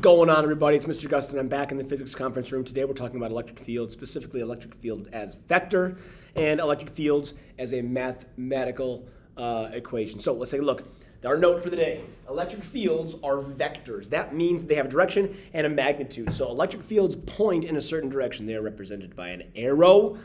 Going on, everybody? It's Mr. Gustin. I'm back in the physics conference room. Today we're talking about electric fields, specifically electric field as vector and electric fields as a mathematical equation. So let's take a look. Our note for the day: electric fields are vectors. That means they have a direction and a magnitude. So electric fields point in a certain direction. They are represented by an arrow.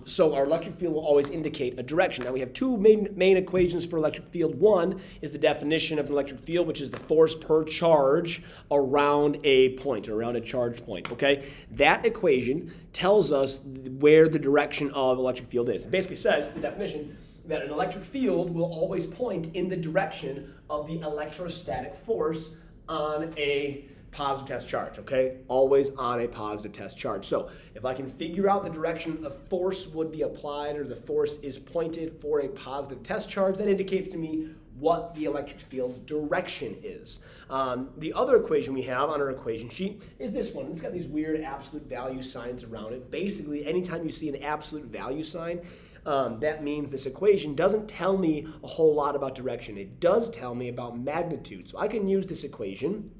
So our electric field will always indicate a direction. Now we have two main equations for electric field. One is the definition of an electric field, which is the force per charge around a point, or around a charged point, okay? That equation tells us where the direction of electric field is. It basically says, the definition, that an electric field will always point in the direction of the electrostatic force on a positive test charge, okay? Always on a positive test charge. So if I can figure out the direction a force would be applied, or the force is pointed for a positive test charge, that indicates to me what the electric field's direction is. The other equation we have on our equation sheet is this one. It's got these weird absolute value signs around it. Basically, anytime you see an absolute value sign, that means this equation doesn't tell me a whole lot about direction. It does tell me about magnitude. So I can use this equation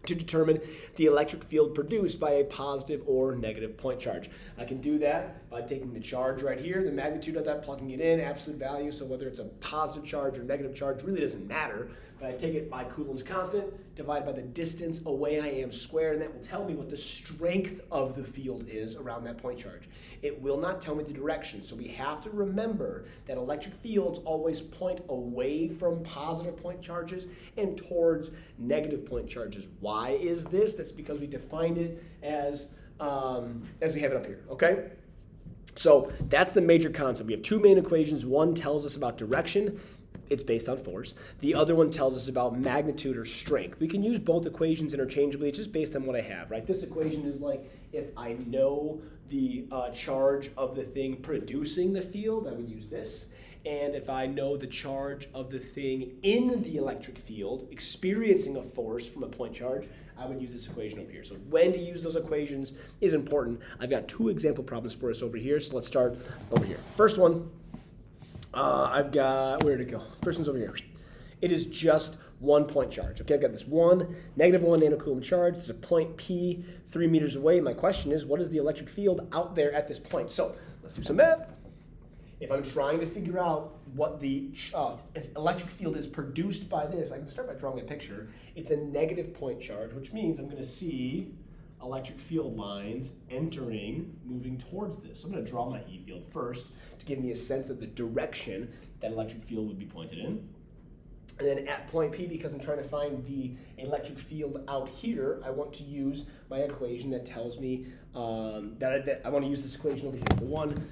to determine the electric field produced by a positive or negative point charge. I can do that by taking the charge right here, the magnitude of that, plugging it in, absolute value, so whether it's a positive charge or negative charge really doesn't matter, but I take it by Coulomb's constant, divided by the distance away I am squared, and that will tell me what the strength of the field is around that point charge. It will not tell me the direction, so we have to remember that electric fields always point away from positive point charges and towards negative point charges. Why is this? That's because we defined it as we have it up here, okay? So that's the major concept. We have two main equations. One tells us about direction. It's based on force. The other one tells us about magnitude or strength. We can use both equations interchangeably. It's just based on what I have, right? This equation is like, if I know the charge of the thing producing the field, I would use this. And if I know the charge of the thing in the electric field experiencing a force from a point charge, I would use this equation over here. So when to use those equations is important. I've got two example problems for us over here, so let's start over here. First one, I've got, where'd it go? First one's over here. It is just 1 point charge. Okay, I've got this negative 1 nanocoulomb charge. It's a point P 3 meters away. My question is, what is the electric field out there at this point? So let's do some math. If I'm trying to figure out what the electric field is produced by this, I can start by drawing a picture. It's a negative point charge, which means I'm going to see electric field lines moving towards this. So I'm going to draw my E field first to give me a sense of the direction that electric field would be pointed in. And then at point P, because I'm trying to find the electric field out here, I want to use my equation that tells me that I want to use this equation over here, the one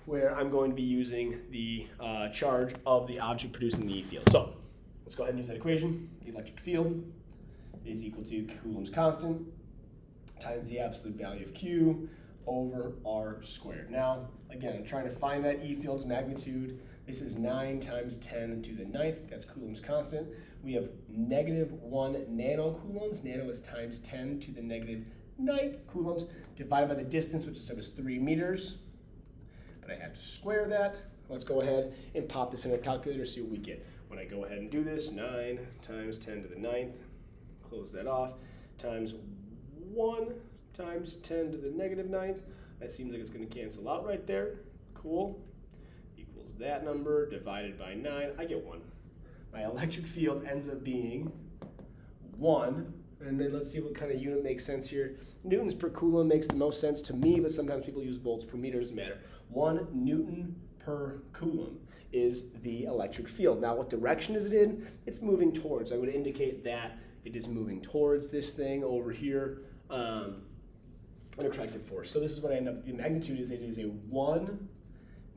where I'm going to be using the charge of the object producing the E field. So let's go ahead and use that equation. The electric field is equal to Coulomb's constant times the absolute value of Q over R squared. Now, again, I'm trying to find that E field's magnitude. This is 9 times 10 to the 9th. That's Coulomb's constant. We have negative 1 nanocoulombs. Nano is times 10 to the negative 9th coulombs, divided by the distance, which I said was 3 meters. But I have to square that. Let's go ahead and pop this in a calculator, see what we get. When I go ahead and do this, 9 times 10 to the 9th, close that off, times 1 times 10 to the negative 9th. That seems like it's going to cancel out right there. Cool. Equals that number divided by 9. I get 1. My electric field ends up being 1. And then let's see what kind of unit makes sense here. Newtons per coulomb makes the most sense to me, but sometimes people use volts per meter. Doesn't matter. 1 Newton per coulomb is the electric field. Now, what direction is it in? It's moving towards. I would indicate that it is moving towards this thing over here, an attractive force. So this is what I end up, the magnitude is, it is a 1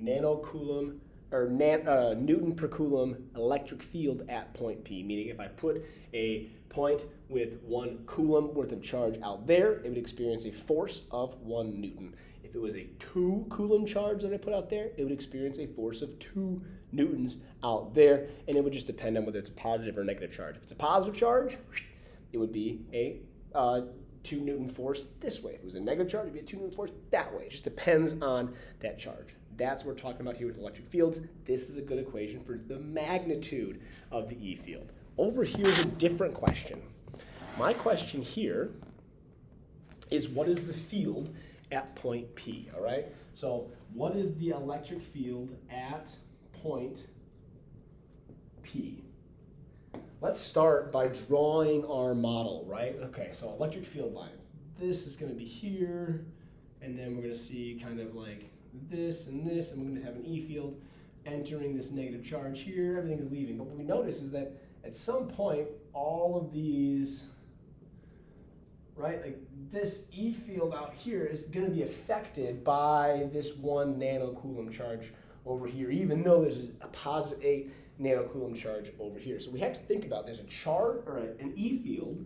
nanocoulomb, or Newton per coulomb electric field at point P, meaning if I put a point with 1 coulomb worth of charge out there, it would experience a force of 1 Newton. If it was a 2 coulomb charge that I put out there, it would experience a force of 2 newtons out there, and it would just depend on whether it's a positive or negative charge. If it's a positive charge, it would be a 2 Newton force this way. If it was a negative charge, it would be a 2 Newton force that way. It just depends on that charge. That's what we're talking about here with electric fields. This is a good equation for the magnitude of the E field. Over here is a different question. my question here is, what is the field at point P, all right? So what is the electric field at point P? Let's start by drawing our model, right? Okay, so electric field lines. This is going to be here, and then we're going to see kind of like this, and we're going to have an E field entering this negative charge here. Everything is leaving. But what we notice is that at some point, all of these, right, like this E field out here is going to be affected by this 1 nanocoulomb charge over here, even though there's a positive 8 nanocoulomb charge over here. So we have to think about there's a charge or an E field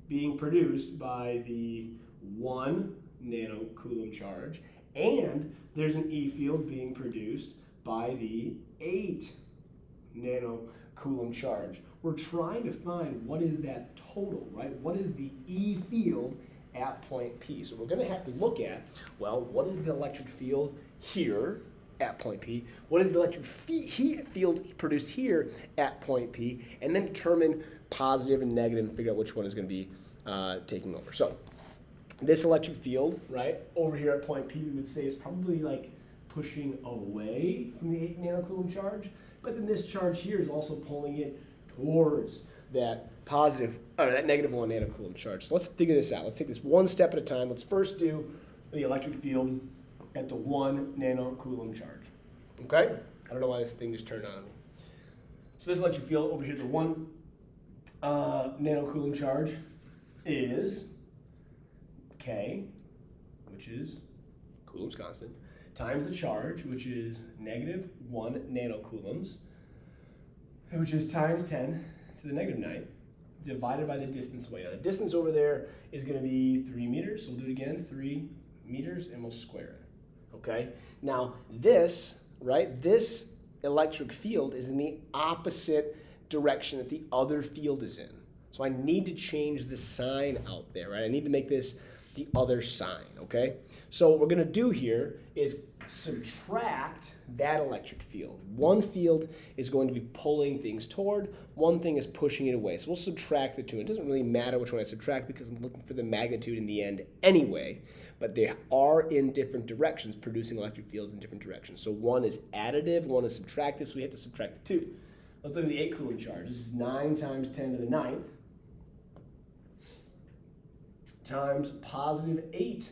being produced by the 1 nanocoulomb charge, and there's an E field being produced by the 8 nanocoulomb charge. We're trying to find what is that total, right? What is the E field at point P? So we're going to have to look at, well, what is the electric field here at point P? What is the electric field produced here at point P? And then determine positive and negative and figure out which one is going to be taking over. So this electric field, right, over here at point P, we would say is probably like pushing away from the 8 nanocoulomb charge, but then this charge here is also pulling it towards that positive, or that negative 1 nanocoulomb charge. So let's figure this out. Let's take this one step at a time. Let's first do the electric field at the 1 nanocoulomb charge. Okay? I don't know why this thing just turned on me. So this electric field over here, the 1 nanocoulomb charge is K, which is Coulomb's constant, times the charge, which is negative 1 nanocoulombs, which is times 10 to the negative 9, divided by the distance away. Now the distance over there is going to be 3 meters, so we'll do it again, 3 meters, and we'll square it. Okay? Now this, right, this electric field is in the opposite direction that the other field is in. So I need to change the sign out there, right? I need to make this the other sign, okay? So what we're going to do here is subtract that electric field. One field is going to be pulling things toward, one thing is pushing it away. So we'll subtract the two. It doesn't really matter which one I subtract because I'm looking for the magnitude in the end anyway, but they are in different directions, producing electric fields in different directions. So one is additive, one is subtractive, so we have to subtract the two. Let's look at the 8 coulomb charge. This is 9 times 10 to the 9th times positive 8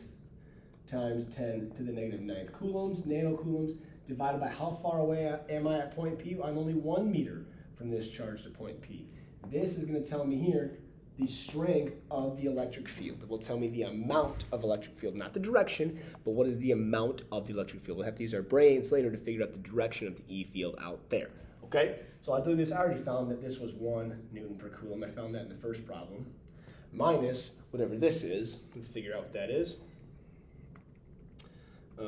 times 10 to the negative 9th coulombs, nanocoulombs, divided by how far away am I at point P? I'm only 1 meter from this charge to point P. This is going to tell me here the strength of the electric field. It will tell me the amount of electric field, not the direction, but what is the amount of the electric field. We'll have to use our brains later to figure out the direction of the E field out there. Okay, so I'll do this. I already found that this was 1 Newton per Coulomb. I found that in the first problem. Minus whatever this is. Let's figure out what that is. 9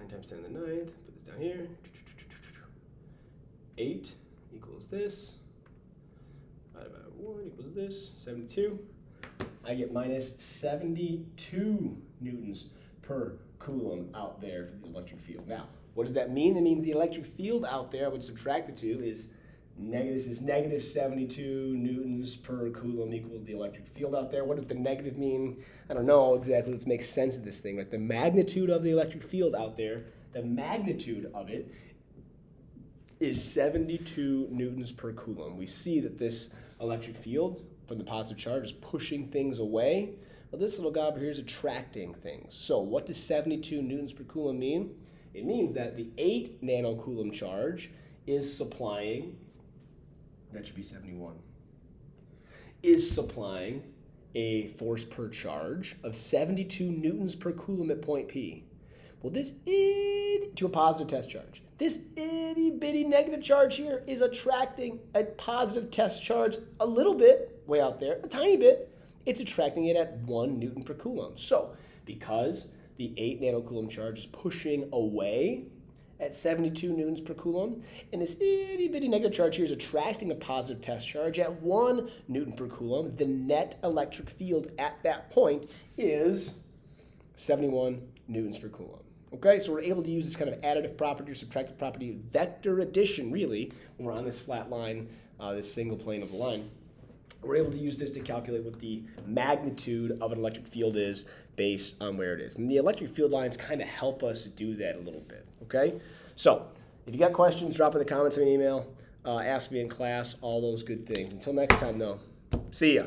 times 10 to the 9th. Put this down here. 8 equals this. Divided by 1 equals this. 72. I get minus 72 newtons per coulomb out there for the electric field. Now, what does that mean? That means the electric field out there, I would subtract the two, is this is negative 72 newtons per coulomb equals the electric field out there. What does the negative mean? I don't know exactly. Let's make sense of this thing. Right? The magnitude of the electric field out there, the magnitude of it is 72 newtons per coulomb. We see that this electric field from the positive charge is pushing things away. Well, this little guy over here is attracting things. So what does 72 newtons per coulomb mean? It means that the 8 nanocoulomb charge is supplying, that should be 71, is supplying a force per charge of 72 newtons per coulomb at point P. Well, this to a positive test charge. This itty bitty negative charge here is attracting a positive test charge a little bit, way out there, a tiny bit. It's attracting it at 1 Newton per coulomb. So, because the 8 nanocoulomb charge is pushing away at 72 newtons per coulomb, and this itty bitty negative charge here is attracting a positive test charge at 1 Newton per coulomb, the net electric field at that point is 71 newtons per coulomb. Okay, so we're able to use this kind of additive property or subtractive property, vector addition, really, when we're on this flat line, this single plane of the line. We're able to use this to calculate what the magnitude of an electric field is based on where it is. And the electric field lines kind of help us do that a little bit, okay? So if you got questions, drop in the comments of an email, ask me in class, all those good things. Until next time, though, see ya.